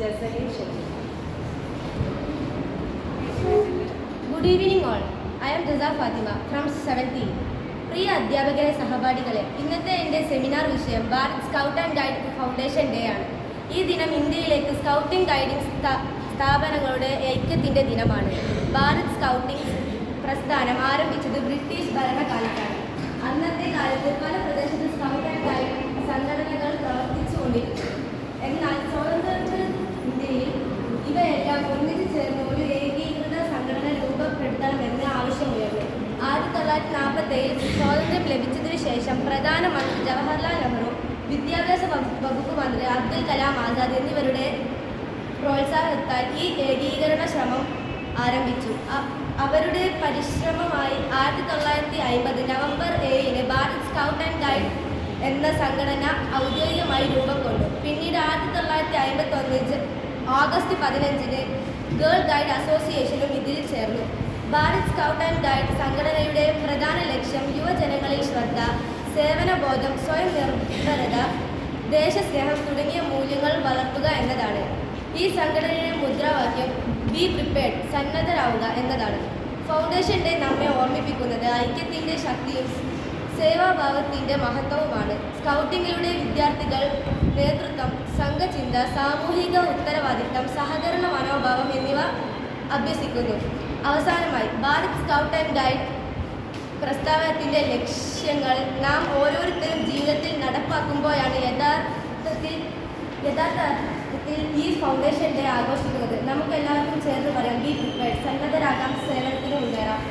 ജസലിൻ Shetty. Good evening all. I am Jasa Fathima from 17. പ്രിയ അധ്യാപകരെ, സഹപാഠികളെ, ഇന്നത്തെ എൻ്റെ സെമിനാർ വിഷയം Bharat scout and guide foundation day ആണ്. ഈ ദിനം ഇന്ത്യയിലേക്ക് സ്കൗട്ടിംഗ് ഗൈഡിംഗ് സ്ഥാപനങ്ങളുടെ ഐക്യത്തിൻ്റെ ദിനമാണ്. ഭാരത് സ്കൗട്ടിംഗ് പ്രസ്ഥാനം ആരംഭിച്ചത് ബ്രിട്ടീഷ് ഭരണകാലത്താണ്. അന്നത്തെ കാലത്ത് പല പ്രദേശത്ത് സ്കൗട്ട് ആൻഡ് ഗൈഡ് സംഘടനകൾ പ്രവർത്തിച്ചുകൊണ്ടിരുന്നു. എന്നാൽ സ്വാതന്ത്ര്യ ഇന്ത്യയിൽ ഇവയെല്ലാം ഒന്നിച്ചു ചേർന്ന് ഒരു ഏകീകൃത സംഘടന രൂപപ്പെടുത്തണമെന്ന് ആവശ്യമുയർന്നു. 1947 സ്വാതന്ത്ര്യം ലഭിച്ചതിനു ശേഷം പ്രധാനമന്ത്രി ജവഹർലാൽ നെഹ്റു, വിദ്യാഭ്യാസ വകുപ്പ് മന്ത്രി അബ്ദുൽ കലാം ആസാദ് എന്നിവരുടെ പ്രോത്സാഹനത്താൽ ഈ ഏകീകരണ ശ്രമം ആരംഭിച്ചു. അവരുടെ പരിശ്രമമായി 1950 November 7 Bharat scout and guide എന്ന സംഘടന ഔദ്യോഗികമായി രൂപം കൊണ്ടു. പിന്നീട് 1951 ഓഗസ്റ്റ് 15 ഗേൾ ഗൈഡ് അസോസിയേഷനും ഇതിൽ ചേർന്നു. ഭാരത് സ്കൗട്ട് ആൻഡ് ഗൈഡ് സംഘടനയുടെ പ്രധാന ലക്ഷ്യം യുവജനങ്ങളിൽ ശ്രദ്ധ, സേവനബോധം, സ്വയം നിർഭരത, ദേശസ്നേഹം തുടങ്ങിയ മൂല്യങ്ങൾ വളർത്തുക എന്നതാണ്. ഈ സംഘടനയുടെ മുദ്രാവാക്യം ബി പ്രിപ്പയർഡ്, സന്നദ്ധരാവുക എന്നതാണ്. ഫൗണ്ടേഷൻ ഡേ നമ്മെ ഓർമ്മിപ്പിക്കുന്നത് ഐക്യത്തിൻ്റെ ശക്തിയും സേവാഭാവത്തിൻ്റെ മഹത്വവുമാണ്. സ്കൗട്ടിങ്ങിലൂടെ വിദ്യാർത്ഥികൾ നേതൃത്വം, സംഘചിന്ത, സാമൂഹിക ഉത്തരവാദിത്തം, സഹകരണ മനോഭാവം എന്നിവ അഭ്യസിക്കുന്നു. അവസാനമായി, ഭാരത് സ്കൗട്ട് ആൻഡ് ഗൈഡ് പ്രസ്ഥാനത്തിൻ്റെ ലക്ഷ്യങ്ങൾ നാം ഓരോരുത്തരും ജീവിതത്തിൽ നടപ്പാക്കുമ്പോഴാണ് യഥാർത്ഥത്തിൽ ഈ ഫൗണ്ടേഷൻ ഡേ ആഘോഷിക്കുന്നത്. നമുക്കെല്ലാവർക്കും ചേർന്ന് പറയാം ബി പ്രിപ്പയർഡ്, സന്നദ്ധരാകാം, സേവനത്തിന് മുന്നേറാം.